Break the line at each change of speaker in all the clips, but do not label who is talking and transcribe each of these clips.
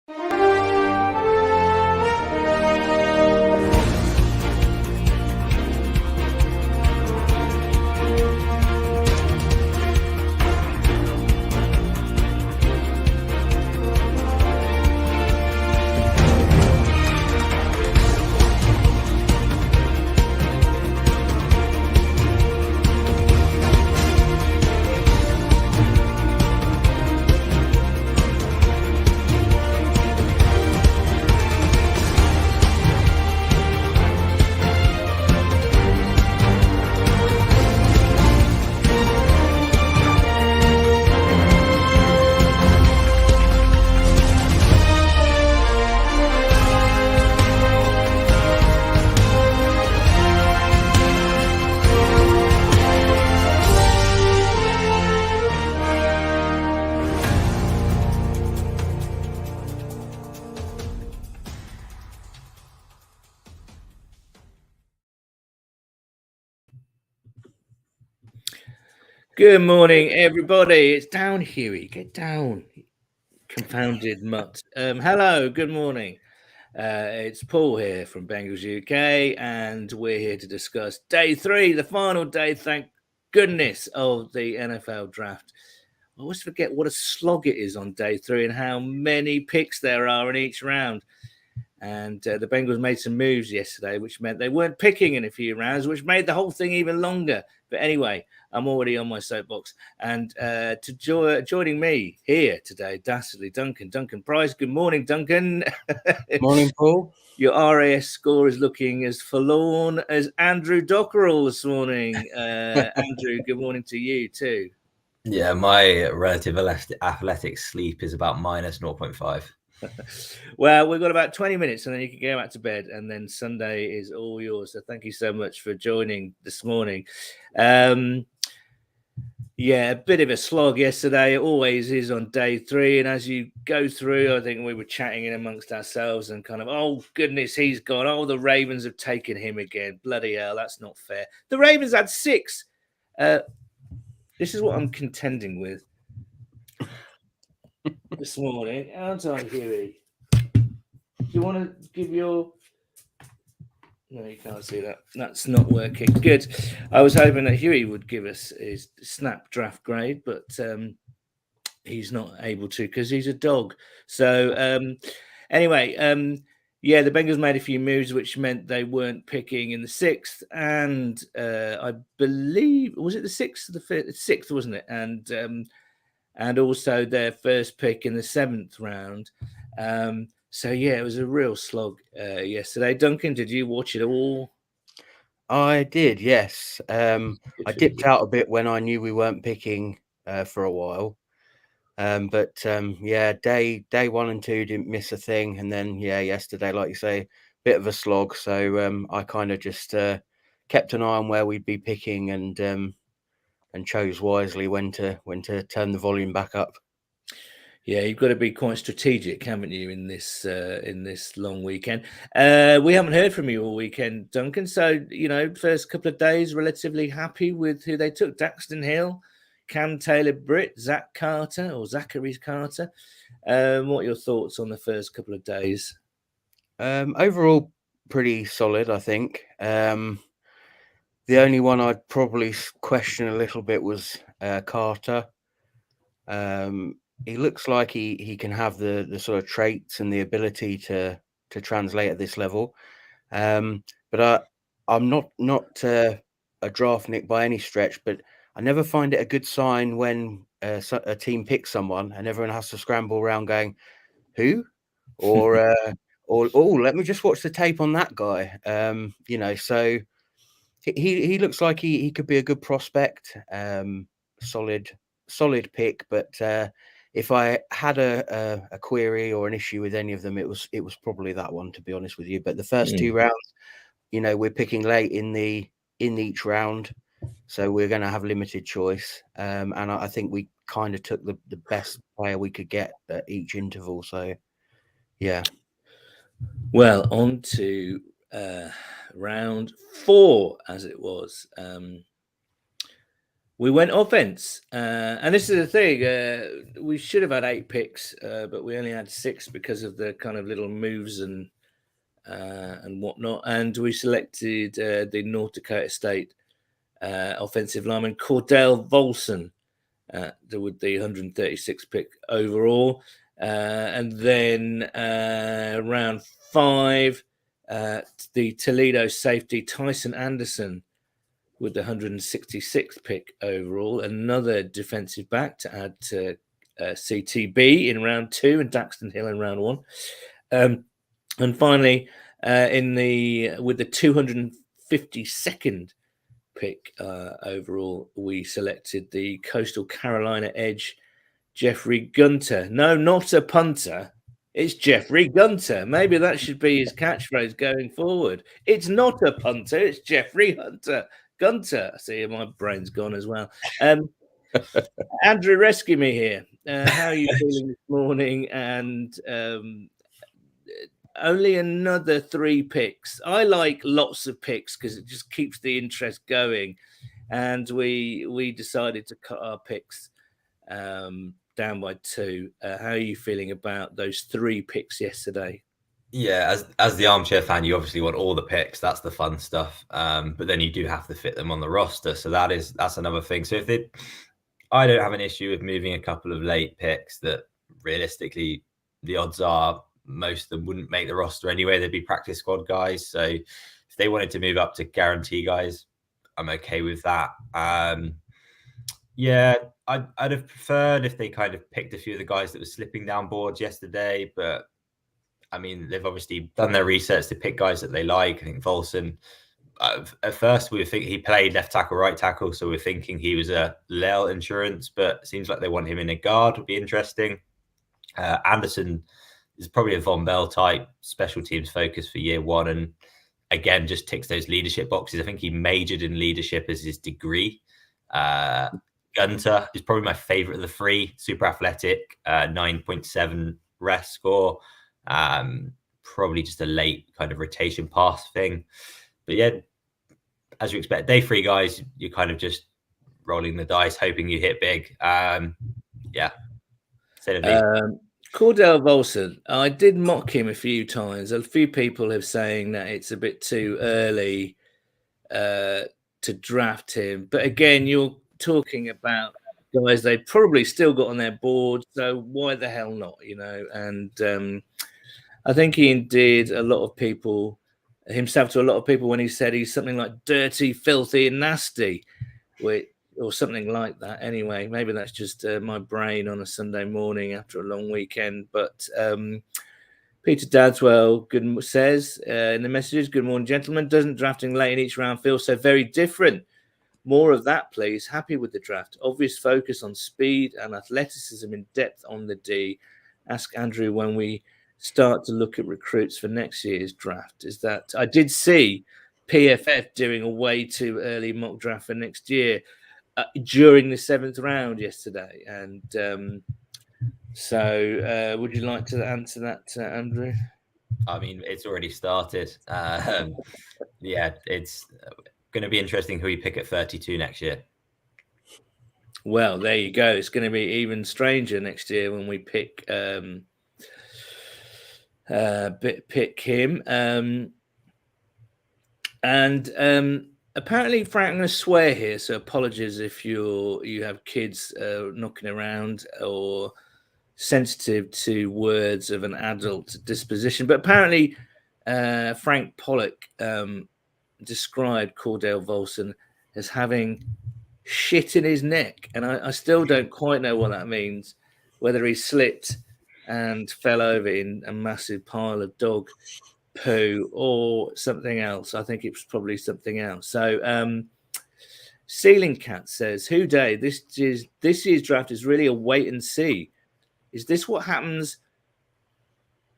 Good morning, everybody. It's down, Huey. Get down, confounded mutt. Hello, good morning. It's Paul here from Bengals UK, and we're here to discuss day 3, the final day, thank goodness, of the NFL draft. I always forget what a slog it is on day 3 and how many picks there are in each round. And the Bengals made some moves yesterday, which meant they weren't picking in a few rounds, which made the whole thing even longer. But anyway, I'm already on my soapbox. And joining me here today, dastardly Duncan Price. Good morning, Duncan.
Morning, Paul.
Your RAS score is looking as forlorn as Andrew Dockerell this morning. Andrew, good morning to you too.
Yeah, my relative athletic sleep is about minus 0.5.
Well, we've got about 20 minutes and then you can go back to bed, and then Sunday is all yours. So thank you so much for joining this morning. Yeah, a bit of a slog yesterday. It always is on day 3. And as you go through, I think we were chatting in amongst ourselves and kind of, oh, goodness, he's gone. Oh, the Ravens have taken him again. Bloody hell, that's not fair. The Ravens had 6. This is what I'm contending with this morning. Aren't I, Huey? Do you want to give your... No, you can't see that. That's not working. Good. I was hoping that Huey would give us his snap draft grade, but he's not able to because he's a dog. So anyway, yeah, the Bengals made a few moves, which meant they weren't picking in the 6th, and I believe, was it the 6th or the 5th? 6th, wasn't it? And also their first pick in the 7th round. So, yeah, it was a real slog yesterday. Duncan, did you watch it all?
I did, yes. I dipped out a bit when I knew we weren't picking for a while. But yeah, day 1 and 2 didn't miss a thing. And then, yeah, yesterday, like you say, bit of a slog. So I kind of just kept an eye on where we'd be picking and chose wisely when to turn the volume back up.
Yeah, you've got to be quite strategic, haven't you, in this long weekend? We haven't heard from you all weekend, Duncan. So, you know, first couple of days, relatively happy with who they took. Daxton Hill, Cam Taylor-Britt, Zach Carter, or Zachary Carter. What are your thoughts on the first couple of days?
Overall, pretty solid, I think. The only one I'd probably question a little bit was Carter. He looks like he can have the sort of traits and the ability to translate at this level. But I'm not a draftnik by any stretch, but I never find it a good sign when a team picks someone and everyone has to scramble around going, who? Or oh, let me just watch the tape on that guy. You know, so he looks like he could be a good prospect. Solid pick, but if I had a query or an issue with any of them, it was probably that one, to be honest with you. But the first 2 rounds, you know, we're picking late in each round, so we're going to have limited choice. And I think we kind of took the best player we could get at each interval. So, yeah.
Well, on to round 4, as it was. We went offense, and this is the thing. we should have had 8 picks, but we only had 6 because of the kind of little moves and whatnot. And we selected the North Dakota State offensive lineman Cordell Volson with the 136th pick overall. And then round 5, the Toledo safety Tyson Anderson with the 166th pick overall. Another defensive back to add to CTB in round 2 and Daxton Hill in round 1. And finally, with the 252nd pick overall, we selected the Coastal Carolina edge Jeffrey Gunter. No, not a punter. It's Jeffrey Gunter. Maybe that should be his catchphrase going forward. It's not a punter. It's Jeffrey Gunter. See, my brain's gone as well. Andrew, rescue me here. How are you feeling this morning? And only another 3 picks. I like lots of picks because it just keeps the interest going. And we decided to cut our picks down by 2. How are you feeling about those 3 picks yesterday?
Yeah, as the armchair fan, you obviously want all the picks. That's the fun stuff. But then you do have to fit them on the roster. So that's another thing. So I don't have an issue with moving a couple of late picks that realistically the odds are most of them wouldn't make the roster anyway. They'd be practice squad guys. So if they wanted to move up to guarantee guys, I'm okay with that. Yeah, I'd have preferred if they kind of picked a few of the guys that were slipping down boards yesterday. But I mean, they've obviously done their research to pick guys that they like. I think Volson, at first we were thinking he played left tackle, right tackle. So we're thinking he was a Lel insurance, but it seems like they want him in a guard. Would be interesting. Anderson is probably a Von Bell type special teams focus for year 1. And again, just ticks those leadership boxes. I think he majored in leadership as his degree. Gunter is probably my favorite of the 3. Super athletic, 9.7 rest score. Probably just a late kind of rotation pass thing. But yeah, as you expect, day 3 guys, you're kind of just rolling the dice, hoping you hit big. Yeah.
Cordell Volson, I did mock him a few times. A few people have saying that it's a bit too early to draft him. But again, you're talking about guys they probably still got on their board. So why the hell not, And I think he endeared himself to a lot of people when he said he's something like dirty, filthy, and nasty, or something like that. Anyway, maybe that's just my brain on a Sunday morning after a long weekend. But Peter Dadswell says in the messages, "Good morning, gentlemen. Doesn't drafting late in each round feel so very different? More of that, please. Happy with the draft. Obvious focus on speed and athleticism in depth on the D. Ask Andrew when we start to look at recruits for next year's draft." Is that I did see PFF doing a way too early mock draft for next year during the 7th round yesterday. And so would you like to answer that, Andrew?
I mean, it's already started. Yeah, it's going to be interesting who we pick at 32 next year.
Well, there you go. It's going to be even stranger next year when we pick him. Apparently, Frank, I'm going to swear here, so apologies if you have kids knocking around or sensitive to words of an adult disposition. But apparently, Frank Pollock described Cordell Volson as having shit in his neck, and I still don't quite know what that means. Whether he slipped and fell over in a massive pile of dog poo or something else. I think it was probably something else. So Ceiling Cat says, "Who day? This year's draft is really a wait and see. Is this what happens?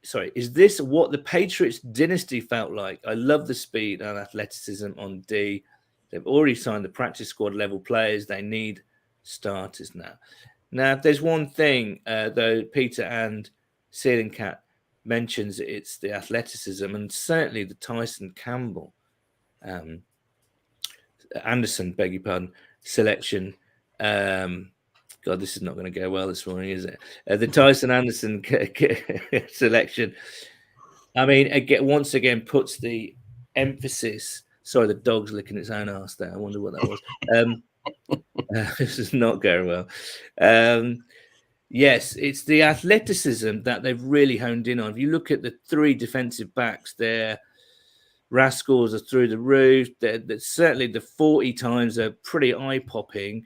Sorry, is this what the Patriots dynasty felt like? I love the speed and athleticism on D. They've already signed the practice squad level players. They need starters now." Now, if there's one thing, though, Peter and Ceiling Cat mentions, it's the athleticism and certainly the Tyson Campbell, Anderson, beg your pardon, selection God, this is not going to go well this morning, is it? The Tyson Anderson selection. I mean, once again, puts the emphasis. Sorry, the dog's licking its own ass there. I wonder what that was. This is not going well. Yes, it's the athleticism that they've really honed in on. If you look at the 3 defensive backs, their RAS scores are through the roof. Certainly the 40 times are pretty eye-popping.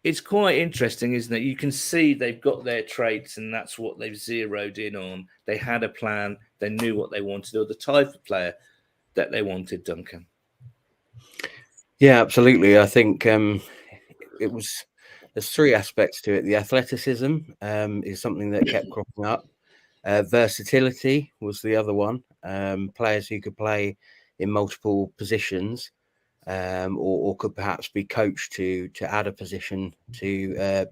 It's quite interesting, isn't it? You can see they've got their traits, and that's what they've zeroed in on. They had a plan. They knew what they wanted, or the type of player that they wanted, Duncan.
Yeah, absolutely. I think there's 3 aspects to it. The athleticism is something that kept cropping up. Versatility was the other one. Players who could play in multiple positions, or could perhaps be coached to add a position to,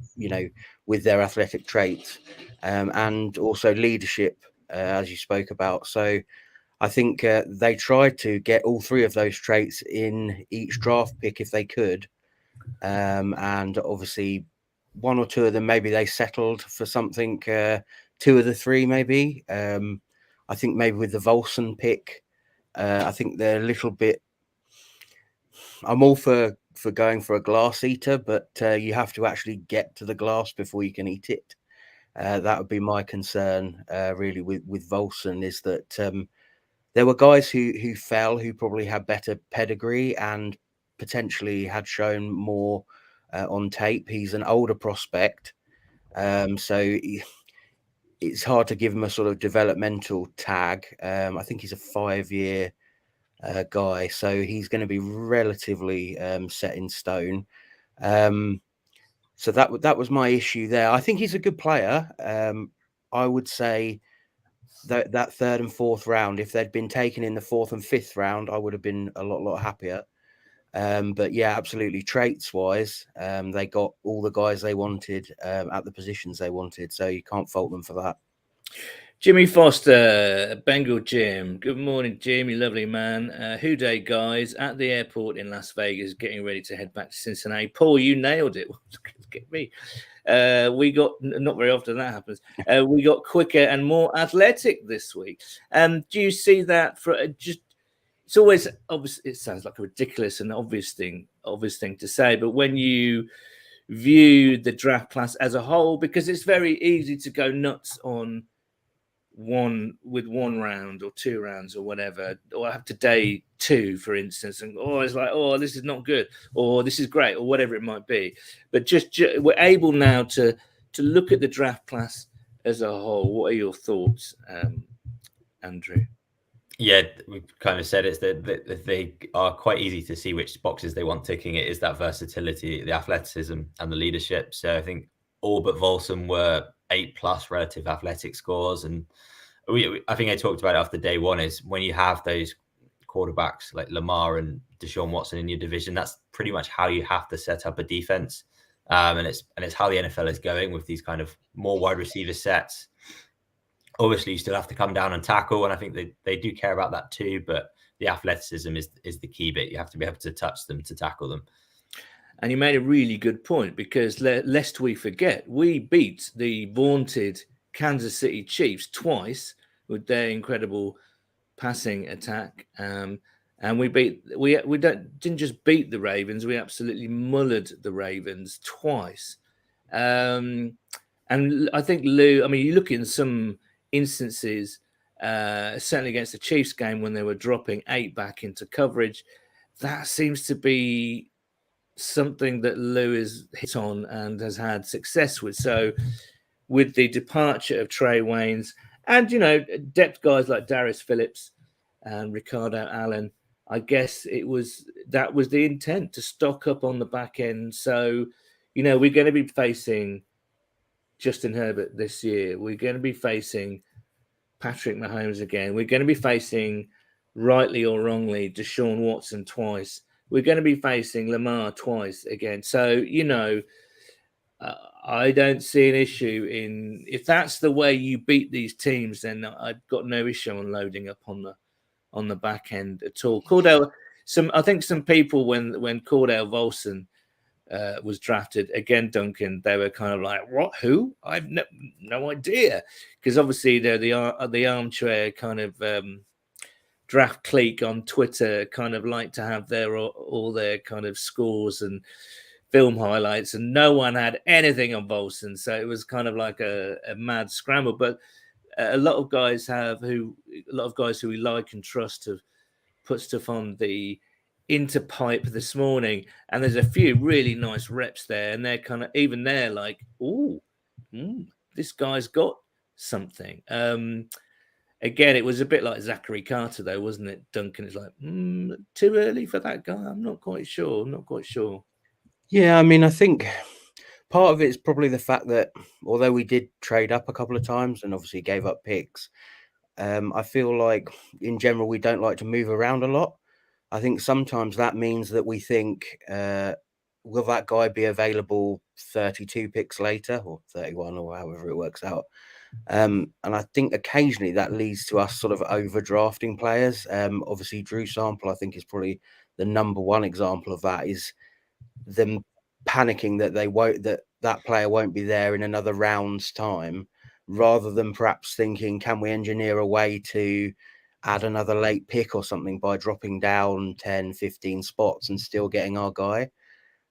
with their athletic traits, and also leadership, as you spoke about. So I think they tried to get all 3 of those traits in each draft pick if they could. And obviously 1 or 2 of them, maybe they settled for something, 2 of the 3, maybe. I think maybe with the Volson pick, I think they're a little bit, I'm all for going for a glass eater, but you have to actually get to the glass before you can eat it. That would be my concern, really, with Volson, is that there were guys who fell, who probably had better pedigree and potentially had shown more on tape. He's an older prospect, so it's hard to give him a sort of developmental tag. I think he's a 5-year guy, so he's going to be relatively set in stone. So that was my issue there. I think he's a good player. I would say that 3rd and 4th round, if they'd been taken in the 4th and 5th round, I would have been a lot happier. But yeah, absolutely, traits wise, they got all the guys they wanted at the positions they wanted, so you can't fault them for that.
Jimmy Foster, Bengal Jim. Good morning, Jim, you lovely man. Who day, guys, at the airport in Las Vegas, getting ready to head back to Cincinnati. Paul, you nailed it. Get me. We got, not very often that happens, we got quicker and more athletic this week. Do you see that? It's always obvious. It sounds like a ridiculous and obvious thing to say, but when you view the draft class as a whole, because it's very easy to go nuts on one round or 2 rounds or whatever, or up to day 2, for instance, and it's like, this is not good, or this is great, or whatever it might be. But just we're able now to look at the draft class as a whole. What are your thoughts, Andrew?
Yeah, we've kind of said it's that they are quite easy to see which boxes they want ticking. It is that versatility, the athleticism, and the leadership. So I think all but Volson were 8+ relative athletic scores. And I think I talked about it after day 1, is when you have those quarterbacks like Lamar and Deshaun Watson in your division, that's pretty much how you have to set up a defense. And it's how the NFL is going with these kind of more wide receiver sets. Obviously, you still have to come down and tackle, and I think they do care about that too. But the athleticism is the key bit. You have to be able to touch them to tackle them.
And you made a really good point, because lest we forget, we beat the vaunted Kansas City Chiefs twice with their incredible passing attack, and we didn't just beat the Ravens, we absolutely mullered the Ravens twice. And I think Lou, I mean, you look in some instances, certainly against the Chiefs game when they were dropping 8 back into coverage, that seems to be something that Lou has hit on and has had success with. So with the departure of Trey Waynes and, depth guys like Darius Phillips and Ricardo Allen, I guess that was the intent, to stock up on the back end. So, we're going to be facing Justin Herbert this year. We're going to be facing Patrick Mahomes again. We're going to be facing, rightly or wrongly, Deshaun Watson twice. We're going to be facing Lamar twice again. So, I don't see an issue if that's the way you beat these teams, then I've got no issue on loading up on the back end at all. Cordell, I think some people, when Cordell Volson was drafted. Again, Duncan, they were kind of like, what, who? I've no idea. Because obviously they're the armchair kind of draft clique on Twitter kind of like to have all their kind of scores and film highlights, and no one had anything on Volson. So it was kind of like a mad scramble. But a lot of guys who we like and trust have put stuff on the Interpipe this morning, and there's a few really nice reps there, and they're kind of like, this guy's got something. Again, it was a bit like Zachary Carter, though, wasn't it, Duncan? It's like too early for that guy. I'm not quite sure.
Yeah, I mean, I think part of it is probably the fact that although we did trade up a couple of times and obviously gave up picks, I feel like in general we don't like to move around a lot. I think sometimes that means that we think, will that guy be available 32 picks later or 31 or however it works out? And I think occasionally that leads to us sort of overdrafting players. Obviously, Drew Sample, I think, is probably the number one example of that, is them panicking that that player won't be there in another round's time, rather than perhaps thinking, can we engineer a way to add another late pick or something by dropping down 10, 15 spots and still getting our guy.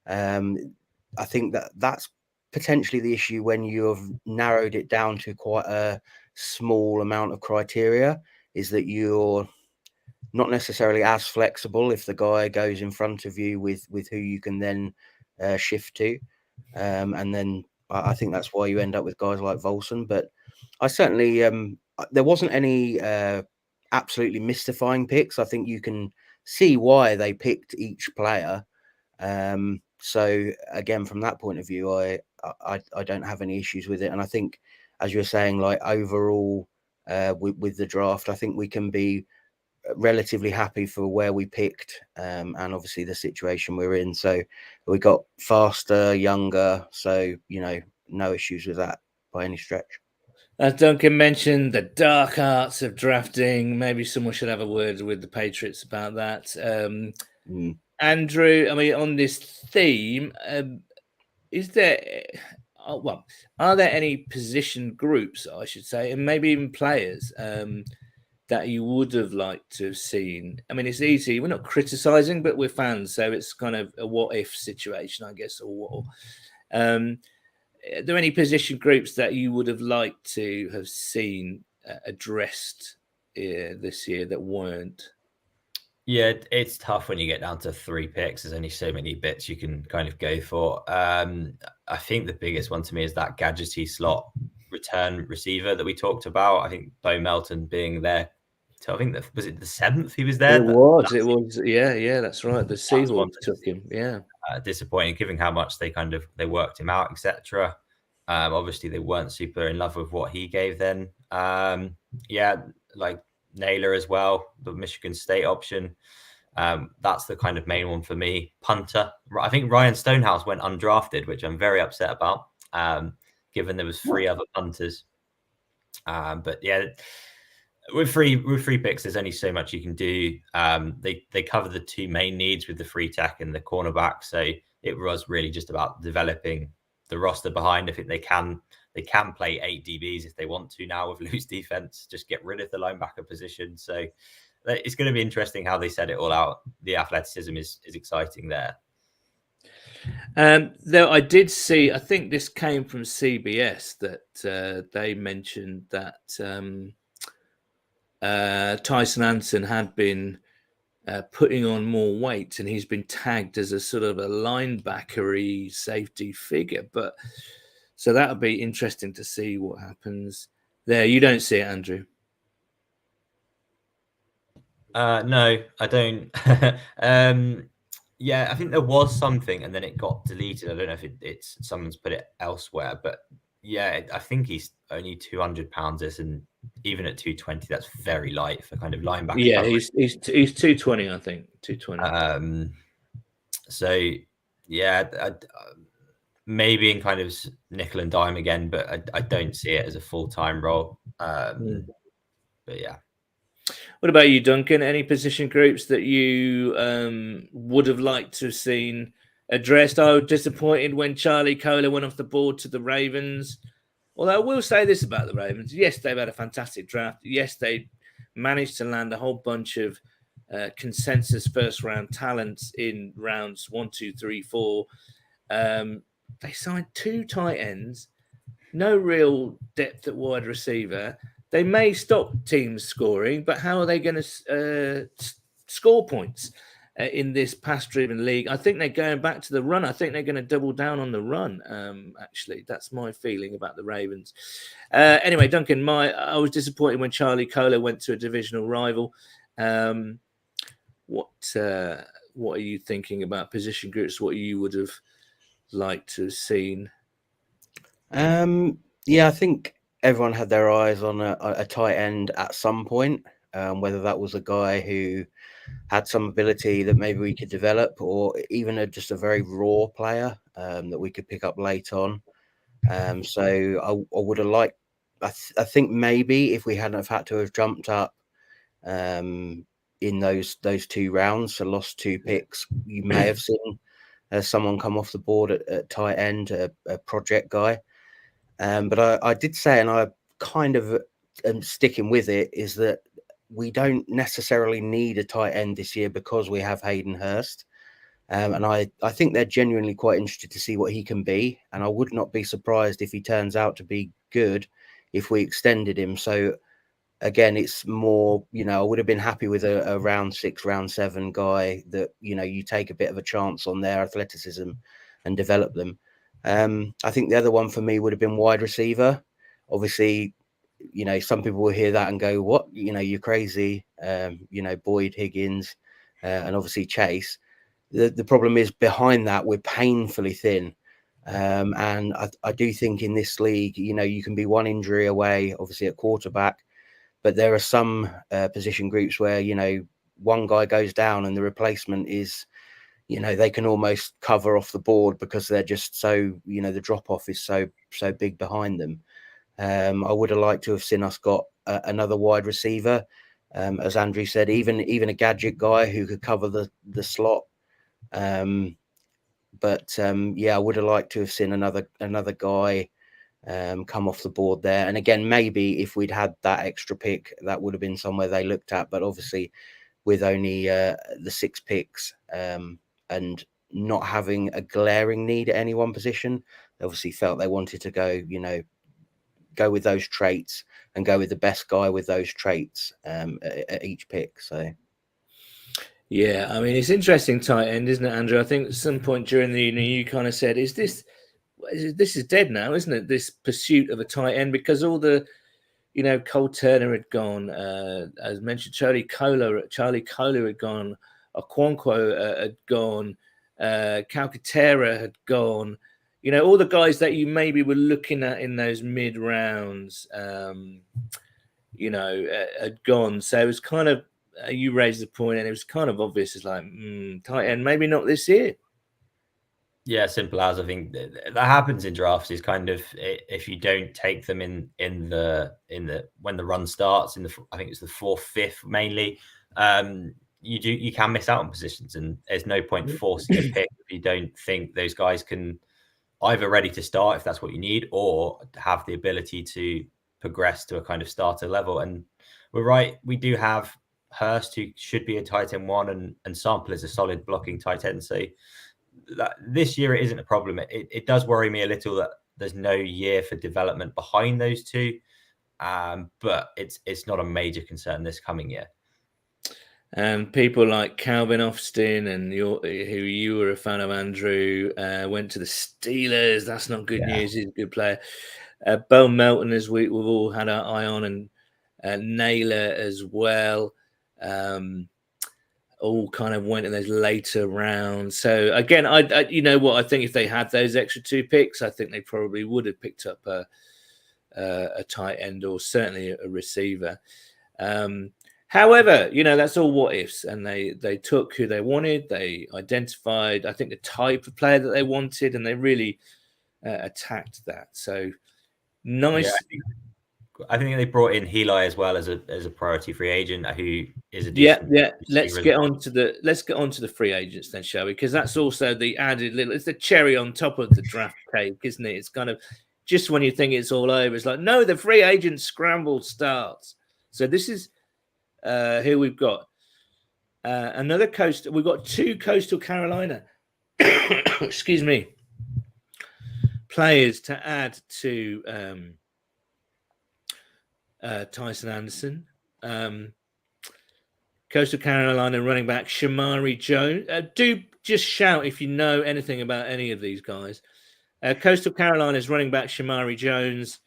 I think that's potentially the issue when you have narrowed it down to quite a small amount of criteria, is that you're not necessarily as flexible if the guy goes in front of you with who you can then shift to. And then I think that's why you end up with guys like Volson. But I certainly, there wasn't any absolutely mystifying picks. I think you can see why they picked each player. So again, from that point of view, I don't have any issues with it. And I think, as you were saying, like overall with the draft, I think we can be relatively happy for where we picked, and obviously the situation we're in. So we got faster, younger, so no issues with that by any stretch.
As Duncan mentioned, the dark arts of drafting. Maybe someone should have a word with the Patriots about that. Andrew, I mean, on this theme, are there any position groups, I should say, and maybe even players that you would have liked to have seen? I mean, it's easy. We're not criticizing, but we're fans, so it's kind of a what-if situation, I guess, or what. Are there any position groups that you would have liked to have seen addressed this year that weren't?
Yeah, it's tough when you get down to 3 picks. There's only so many bits you can kind of go for. I think the biggest one to me is that gadgety slot return receiver that we talked about. I think Bo Melton being there. So I think was it the 7th he was there?
It was. Yeah, that's right. The Seahawks took him. Yeah.
Disappointing, given how much they worked him out, etc. Obviously, they weren't super in love with what he gave then. Like Naylor as well, the Michigan State option. That's the kind of main one for me. Punter. I think Ryan Stonehouse went undrafted, which I'm very upset about, given there was 3 other punters. But yeah, with free picks, there's only so much you can do. They cover the 2 main needs with the free tech and the cornerback. So it was really just about developing the roster behind. I think they can play 8 DBs if they want to now with loose defense. Just get rid of the linebacker position. So it's going to be interesting how they set it all out. The athleticism is exciting there.
Though I did see, I think this came from CBS, that they mentioned that Tyson Anson had been putting on more weight, and he's been tagged as a sort of a linebackery safety figure. But so that'll be interesting to see what happens there. You don't see it, Andrew?
No, I don't. Yeah, I think there was something, and then it got deleted. I don't know if it's someone's put it elsewhere, but yeah, I think he's only 200 pounds, and even at 220, that's very light for kind of linebacker.
Yeah, he's 220, I think 220.
So yeah, maybe in kind of nickel and dime again, but I don't see it as a full-time role. But yeah.
What about you, Duncan? Any position groups that you would have liked to have seen addressed. I was disappointed when Charlie Kohler went off the board to the Ravens. Although I will say this about the Ravens. Yes, they've had a fantastic draft. Yes, they managed to land a whole bunch of consensus first-round talents in rounds 1, 2, 3, 4. They signed 2 tight ends, no real depth at wide receiver. They may stop teams scoring, but how are they going to score points in this pass-driven league? I think they're going back to the run. I think they're going to double down on the run. Actually, that's my feeling about the Ravens. Anyway, Duncan, I was disappointed when Charlie Kohler went to a divisional rival. What are you thinking about position groups? What you would have liked to have seen?
Yeah, I think everyone had their eyes on a tight end at some point, whether that was a guy who had some ability that maybe we could develop, or even just a very raw player that we could pick up late on. So I would have liked. I think maybe if we hadn't have had to have jumped up in those 2 rounds, so lost 2 picks, you may have seen someone come off the board at tight end, a project guy. But I did say, and I kind of am sticking with it, is that we don't necessarily need a tight end this year because we have Hayden Hurst. And I think they're genuinely quite interested to see what he can be. And I would not be surprised if he turns out to be good if we extended him. So again, it's more, I would have been happy with a round 6, round 7 guy that, you take a bit of a chance on their athleticism and develop them. I think the other one for me would have been wide receiver. Obviously, some people will hear that and go, what, you're crazy. Boyd, Higgins, and obviously Chase. The problem is behind that, we're painfully thin. And I do think in this league, you can be one injury away, obviously at quarterback, but there are some position groups where, one guy goes down and the replacement is, they can almost cover off the board because they're just so, the drop off is so big behind them. I would have liked to have seen us got another wide receiver, as Andrew said, even a gadget guy who could cover the slot. Yeah, I would have liked to have seen another guy come off the board there. And again, maybe if we'd had that extra pick, that would have been somewhere they looked at. But obviously, with only the 6 picks and not having a glaring need at any one position, they obviously felt they wanted to go with those traits and go with the best guy with those traits at each pick. So.
Yeah, I mean, it's interesting tight end, isn't it, Andrew? I think at some point during the evening, you kind of said, this is dead now, isn't it? This pursuit of a tight end, because all the, Cole Turner had gone, as mentioned, Charlie Kohler had gone, Okonkwo had gone, Calcaterra had gone, all the guys that you maybe were looking at in those mid rounds, had gone. So it was kind of, you raised the point, and it was kind of obvious. It's like tight end, maybe not this year.
Yeah, simple as. I think that happens in drafts. Is kind of, if you don't take them in the when the run starts I think it's the 4th, 5th mainly. You can miss out on positions, and there's no point forcing a pick if you don't think those guys can either ready to start if that's what you need, or have the ability to progress to a kind of starter level. And we're right, we do have Hurst, who should be a tight end 1, and Sample is a solid blocking tight end. So this year it isn't a problem. It does worry me a little that there's no year for development behind those 2, but it's not a major concern this coming year.
And people like Calvin Austin and who you were a fan of, Andrew, went to the Steelers. That's not good news. He's a good player. Bo Melton, as we've all had our eye on, and Naylor as well. All kind of went in those later rounds. So again, I I think if they had those extra 2 picks, I think they probably would have picked up a tight end, or certainly a receiver. However, that's all what ifs, and they took who they wanted. They identified, I think, the type of player that they wanted, and they really attacked that. So nice.
Yeah, I think they brought in Heli as well as a priority free agent who is a
Yeah,
decent.
yeah. Let's
receiver as
get
well.
on to the free agents then, shall we? Because that's also the added little. It's the cherry on top of the draft cake, isn't it? It's kind of just when you think it's all over, it's like no, the free agent scramble starts. So this is who we've got. Another coast. We've got 2 Coastal Carolina. Excuse me. Players to add to Tyson Anderson. Coastal Carolina running back Shimari Jones. Do just shout if you know anything about any of these guys. Coastal Carolina's running back Shimari Jones.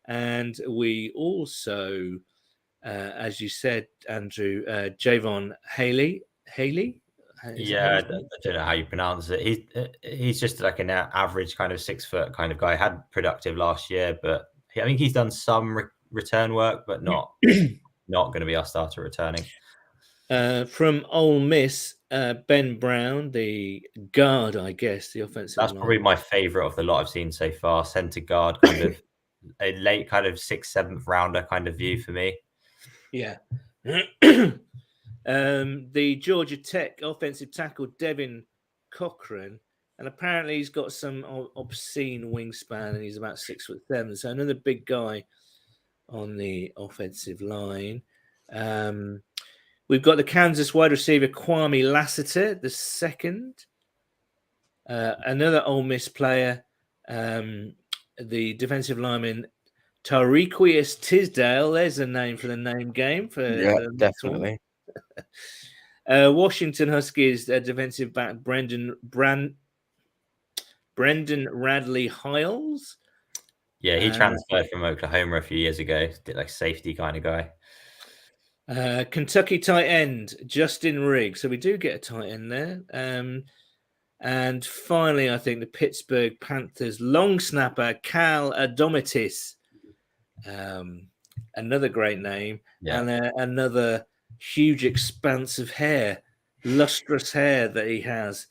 And we also, as you said, Andrew, Javon Haley.
Yeah, I don't know how you pronounce it. He's just like an average kind of 6 foot kind of guy. Had productive last year, but I think he's done some return work, but not going to be our starter returning.
From Ole Miss, Ben Brown, the guard, I guess, the offensive
That's
line.
probably my favorite of the lot I've seen so far. Center guard, kind of a late kind of 6th, 7th rounder kind of view for me.
Yeah. The Georgia Tech offensive tackle Devin Cochran, and apparently he's got some obscene wingspan, and he's about 6'7". So another big guy on the offensive line. We've got the Kansas wide receiver Kwame Lassiter, the second. Another Ole Miss player, the defensive lineman Tariquius Tisdale. There's a name for the name game.
Definitely.
Washington Huskies defensive back Brendan Radley Hiles.
Yeah, he transferred from Oklahoma a few years ago. Did like safety kind of guy.
Kentucky tight end Justin Riggs. So we do get a tight end there. And finally, I think the Pittsburgh Panthers long snapper Cal Adomitis. Another great name.
Yeah.
And another huge expanse of hair, lustrous hair that he has.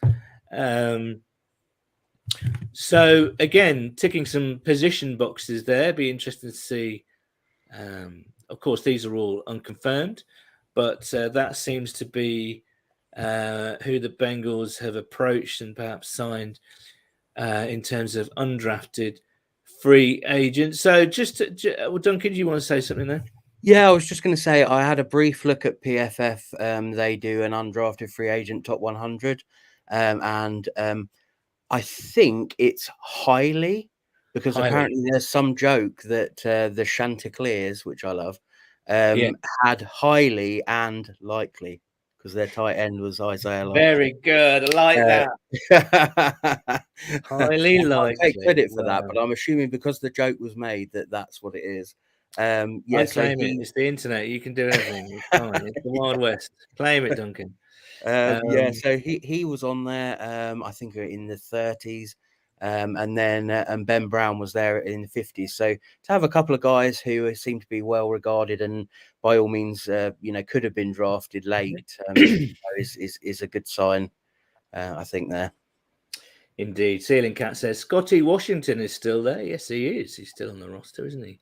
So again, ticking some position boxes there. Be interesting to see. Of course, these are all unconfirmed, but that seems to be who the Bengals have approached and perhaps signed in terms of undrafted free agents. So Duncan, do you want to say something there?
Yeah, I was just going to say I had a brief look at PFF. They do an undrafted free agent top 100, and I think it's highly, because apparently there's some joke that the Chanticleers, which I love, had highly and likely, because their tight end was Isaiah Likely.
Very good. I like that. Highly likely.
I take credit for that, but I'm assuming because the joke was made that's what it is.
I claim it. It's the internet. You can do anything. It's fine. It's the Wild West. Claim it, Duncan.
So he was on there, I think in the 30s, and then and Ben Brown was there in the 50s. So to have a couple of guys who seem to be well regarded and by all means, could have been drafted late, is a good sign, I think there.
Indeed. Ceiling Cat says Scotty Washington is still there. Yes, he is. He's still on the roster, isn't he?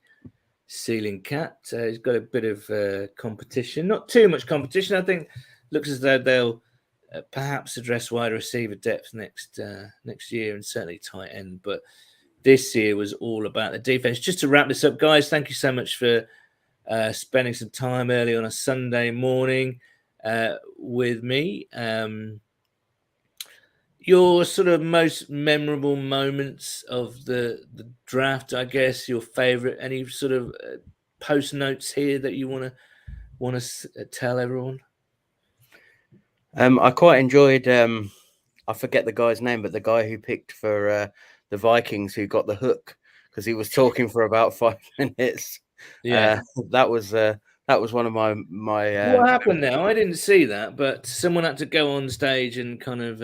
Ceiling Cat. He's got a bit of competition. Not too much competition. I think looks as though they'll perhaps address wide receiver depth next year, and certainly tight end. But this year was all about the defense. Just to wrap this up, guys, thank you so much for spending some time early on a Sunday morning with me. Your sort of most memorable moments of the draft, I guess, your favorite, any sort of post notes here that you want to tell everyone?
I quite enjoyed, I forget the guy's name, but the guy who picked for the Vikings, who got the hook because he was talking for about 5 minutes.
Yeah,
that was one of my.
What happened now? I didn't see that, but someone had to go on stage and kind of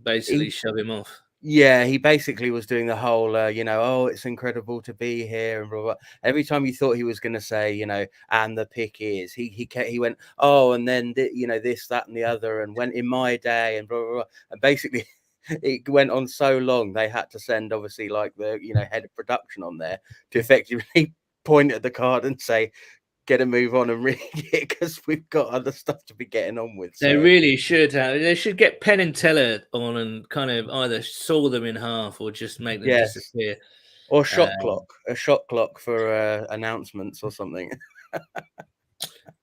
basically shove him off.
Yeah, he basically was doing the whole, oh, it's incredible to be here and blah, blah, blah. Every time you thought he was going to say, and the pick is, he went, oh, and then this, that, and the other, and went in my day and blah, blah, blah. And basically, it went on so long they had to send obviously like the head of production on there to effectively point at the card and say, get a move on and read it, because we've got other stuff to be getting on with.
They
So
really should have. They should get Penn and Teller on and kind of either saw them in half or just make them
Yes.
disappear.
Or a shot clock for announcements or something.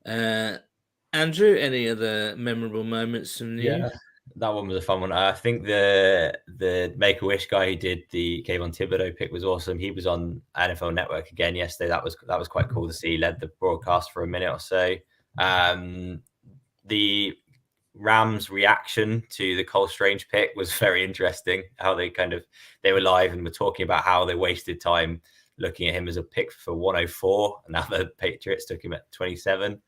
Andrew, any other memorable moments from you?
Yeah, that one was a fun one. I think the Make-A-Wish guy who did the Kayvon Thibodeau pick was awesome. He was on NFL Network again yesterday. That was quite cool to see. He led the broadcast for a minute or so. The Rams' reaction to the Cole Strange pick was very interesting. How they were live and were talking about how they wasted time looking at him as a pick for 104, and now the Patriots took him at 27.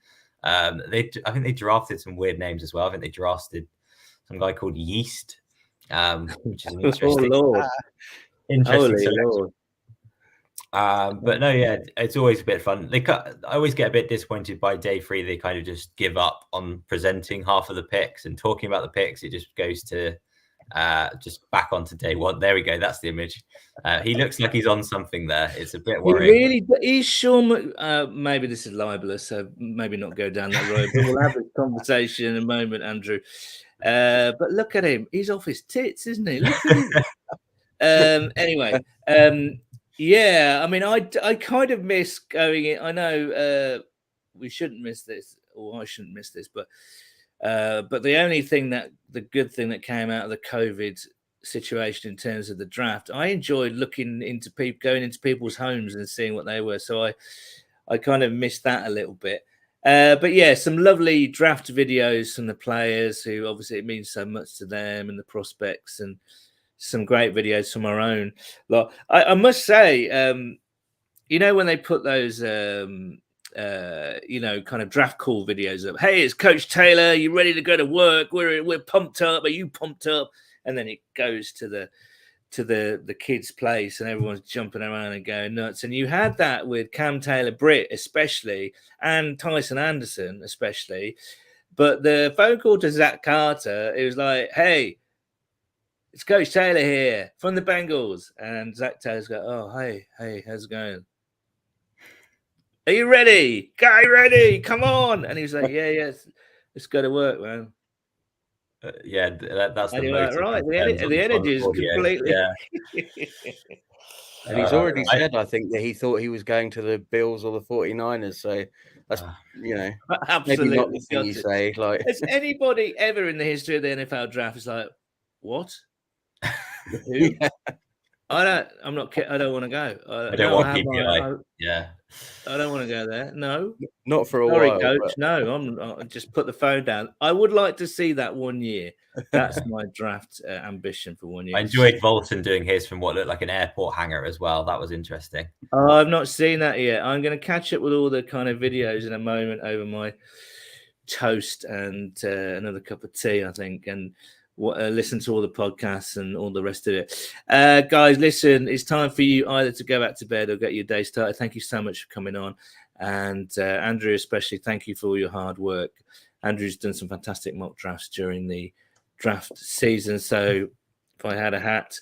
I think they drafted some weird names as well. I think they drafted some guy called Yeast, which is an interesting, interesting selection. But no, yeah, it's always a bit fun. I always get a bit disappointed by day 3. They kind of just give up on presenting half of the picks and talking about the picks. It just goes to just back onto day 1. There we go. That's the image. He looks like he's on something there. It's a bit worrying.
He's Sean. Maybe this is libelous, so maybe not go down that road. But we'll have this conversation in a moment, Andrew. But look at him. He's off his tits, isn't he? Look at him. Anyway. Yeah, I mean, I kind of miss going in. I know we shouldn't miss this, or I shouldn't miss this, but the good thing that came out of the COVID situation in terms of the draft, I enjoyed looking into people, going into people's homes and seeing what they were. So I kind of missed that a little bit. But yeah, some lovely draft videos from the players who obviously it means so much to them and the prospects, and some great videos from our own. Like, I must say, when they put those, kind of draft call videos up, hey, it's Coach Taylor, you ready to go to work? We're pumped up. Are you pumped up? And then it goes to the kids' place and everyone's jumping around and going nuts. And you had that with Cam Taylor-Britt especially, and Tyson Anderson especially. But the phone call to Zach Carter, it was like, hey, it's Coach Taylor here from the Bengals. And Zach Taylor's go, oh, hey, how's it going? Are you ready? Guy ready? Come on. And he was like, yeah, let's go to work, man.
That's the
most right. The energy is completely.
Yeah.
And he's already said, I think, that he thought he was going to the Bills or the 49ers. So that's,
absolutely
maybe not the thing you say. Like,
has anybody ever in the history of the NFL draft is like, what? Who?
Yeah.
I don't want to go.
I don't want PPI.
I don't want to go there. No,
not for a while.
Coach. But... No, I'll just put the phone down. I would like to see that 1 year. That's my draft ambition for 1 year.
I enjoyed Volson doing his from what looked like an airport hangar as well. That was interesting.
Oh, I've not seen that yet. I'm going to catch up with all the kind of videos in a moment over my toast and another cup of tea, I think, and listen to all the podcasts and all the rest of it. Guys, listen, it's time for you either to go back to bed or get your day started. Thank you so much for coming on. And Andrew, especially, thank you for all your hard work. Andrew's done some fantastic mock drafts during the draft season. So if I had a hat,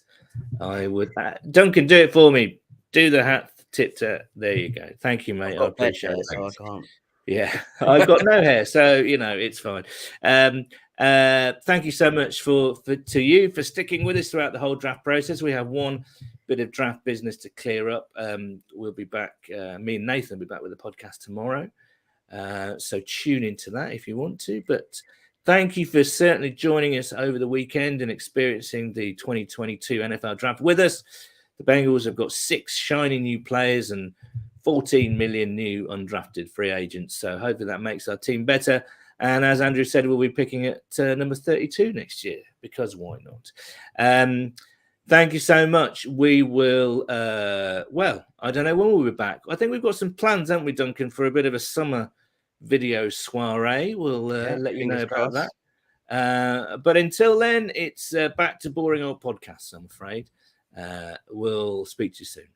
I would. Duncan, do it for me. Do the hat tip to. There you go. Thank you, mate. I appreciate it.
So I can't.
Yeah, I've got no hair, so it's fine. Thank you so much to you for sticking with us throughout the whole draft process. We have one bit of draft business to clear up. We'll be back. Me and Nathan will be back with the podcast tomorrow. So tune into that if you want to. But thank you for certainly joining us over the weekend and experiencing the 2022 NFL draft with us. The Bengals have got 6 shiny new players and 14 million new undrafted free agents. So hopefully that makes our team better. And as Andrew said, we'll be picking at number 32 next year, because why not? Thank you so much. We will, I don't know when we'll be back. I think we've got some plans, haven't we, Duncan, for a bit of a summer video soiree. We'll let you know about that. But until then, it's back to boring old podcasts, I'm afraid. We'll speak to you soon.